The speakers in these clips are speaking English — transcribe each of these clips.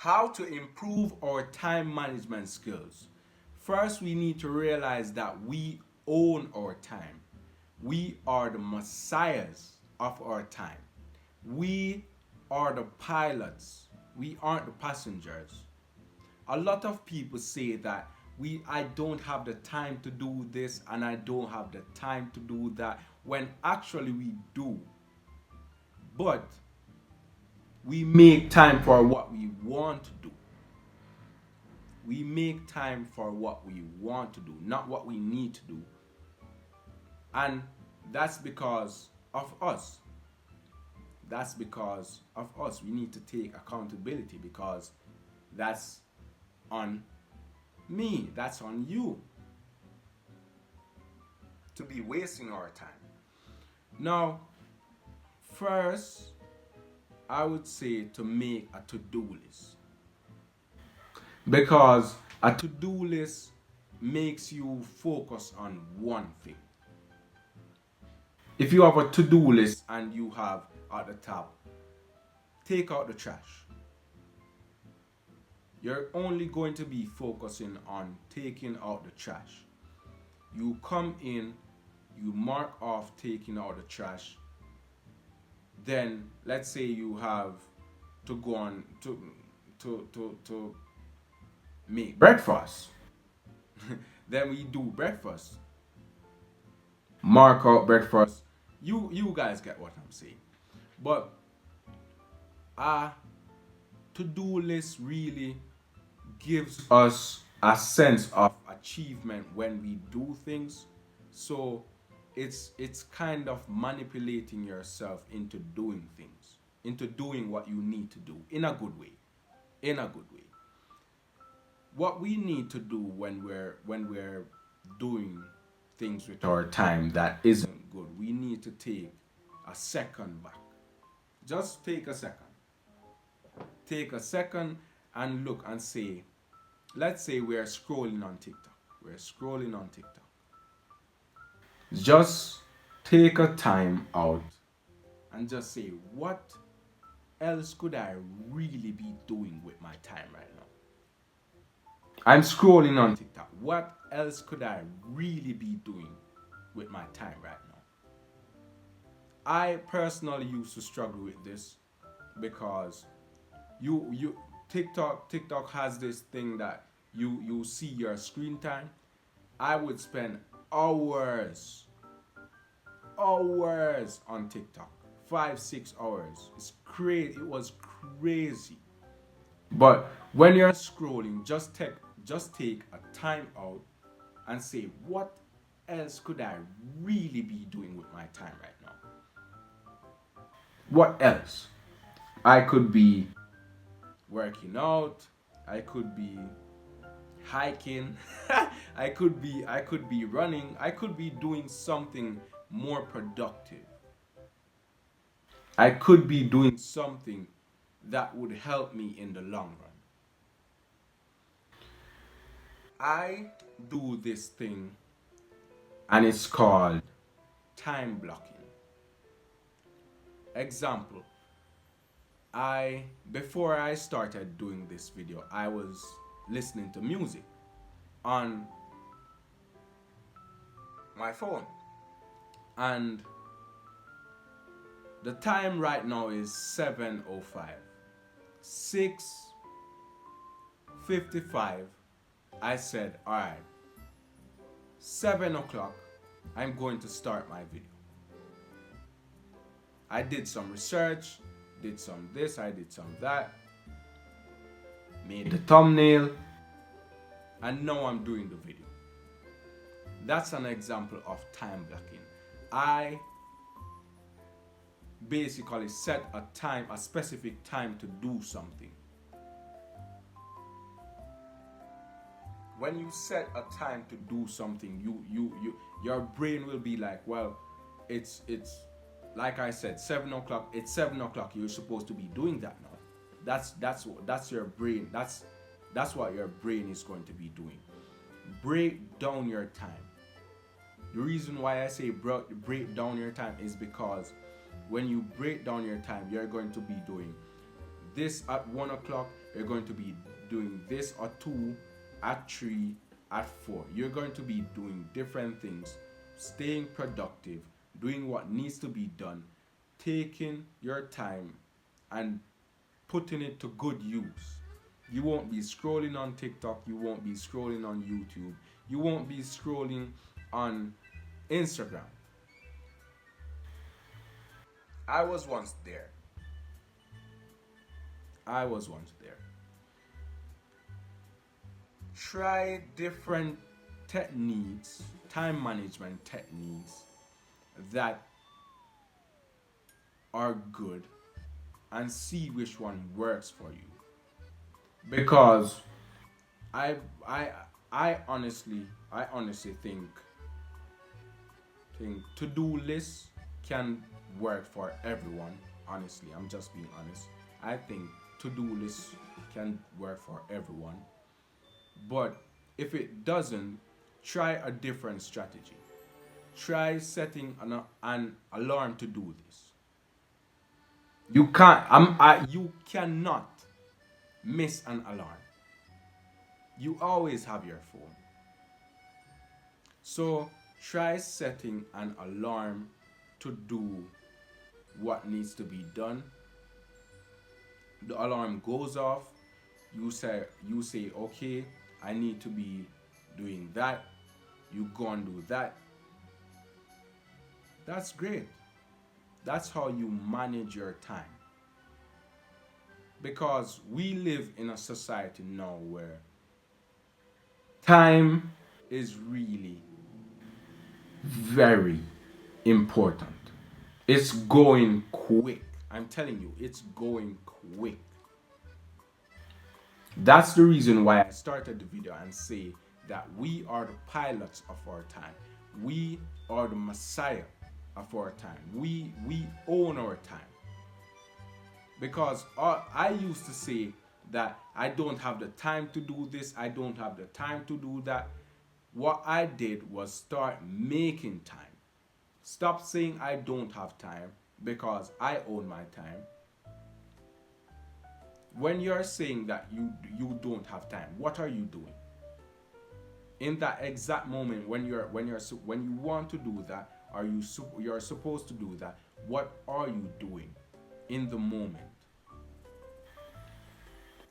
How to improve our time management skills. First, we need to realize that we own our time. We are the messiahs of our time. We are the pilots. We aren't the passengers. A lot of people say that I don't have the time to do this and I don't have the time to do that, when actually we do. But we make time for what we want to do. We make time for what we want to do, not what we need to do. And that's because of us. That's because of us. We need to take accountability, because that's on me, that's on you, to be wasting our time. Now, first, I would say to make a to do list, because a to do list makes you focus on one thing. If you have a to do list and you have at the top, take out the trash, you're only going to be focusing on taking out the trash. You come in, you mark off taking out the trash. Then let's say you have to go on to make breakfast. Then we do breakfast. Mark out breakfast. You guys get what I'm saying. But a to-do list really gives us a sense of achievement when we do things. So it's kind of manipulating yourself into doing things, into doing what you need to do in a good way. In a good way. What we need to do when we're doing things with our time that isn't good, we need to take a second back. Just take a second. Take a second and look and say, let's say we're scrolling on TikTok. We're scrolling on TikTok. Just take a time out and just say, what else could I really be doing with my time right now? I'm scrolling on TikTok. What else could I really be doing with my time right now? I personally used to struggle with this, because you TikTok has this thing that you see your screen time. I would spend hours on TikTok. 5 6 hours. It's crazy. It was crazy. But when you're scrolling, just take a time out and say, what else could I really be doing with my time right now? What else? I could be working out. I could be hiking. I could be running. I could be doing something more productive. I could be doing something that would help me in the long run. I do this thing and it's called time blocking. Example, I before I started doing this video, I was listening to music on my phone. And the time right now is 7:05. 6:55, I said, all right, 7 o'clock, I'm going to start my video. I did some research, did some this, I did some that, made the thumbnail, and now I'm doing the video. That's an example of time blocking. I basically set a specific time to do something. When you set a time to do something, your brain will be like, well, it's like I said, 7 o'clock. It's 7 o'clock. You're supposed to be doing that now. That's your brain. That's what your brain is going to be doing. Break down your time. The reason why I say break down your time is because when you break down your time, you're going to be doing this at 1 o'clock. you're going to be doing this at 2, at 3, at 4. You're going to be doing different things, staying productive, doing what needs to be done, taking your time and putting it to good use. You won't be scrolling on TikTok, you won't be scrolling on YouTube, you won't be scrolling on Instagram. I was once there. I was once there. Try different techniques, time management techniques that are good and see which one works for you. Because I I I honestly think to-do lists can work for everyone. Honestly, I'm just being honest. I think to-do lists can work for everyone. But if it doesn't, try a different strategy. Try setting an alarm to do this. You cannot miss an alarm. You always have your phone. So try setting an alarm to do what needs to be done. The alarm goes off. You say okay, I need to be doing that. You go and do that. That's great. That's how you manage your time. Because we live in a society now where time is really very important. It's going quick. I'm telling you, it's going quick. That's the reason why I started the video and say that we are the pilots of our time. We are the messiah of our time. We own our time. Because I used to say that I don't have the time to do this, I don't have the time to do that. What I did was start making time. Stop saying I don't have time because I own my time. When you're saying that you don't have time, what are you doing? In that exact moment when you want to do that, you're supposed to do that, what are you doing in the moment?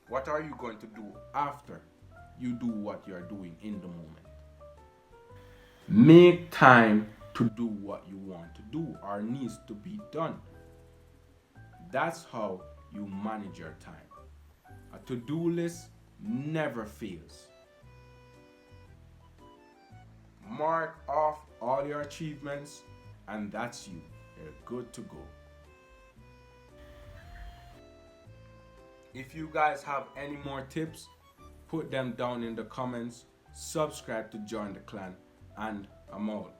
What are you going to do after you do what you're doing in the moment? Make time to do what you want to do or needs to be done. That's how you manage your time. A to-do list never fails. Mark off all your achievements, and that's you. You're good to go. If you guys have any more tips, put them down in the comments. Subscribe to join the clan, and I'm out.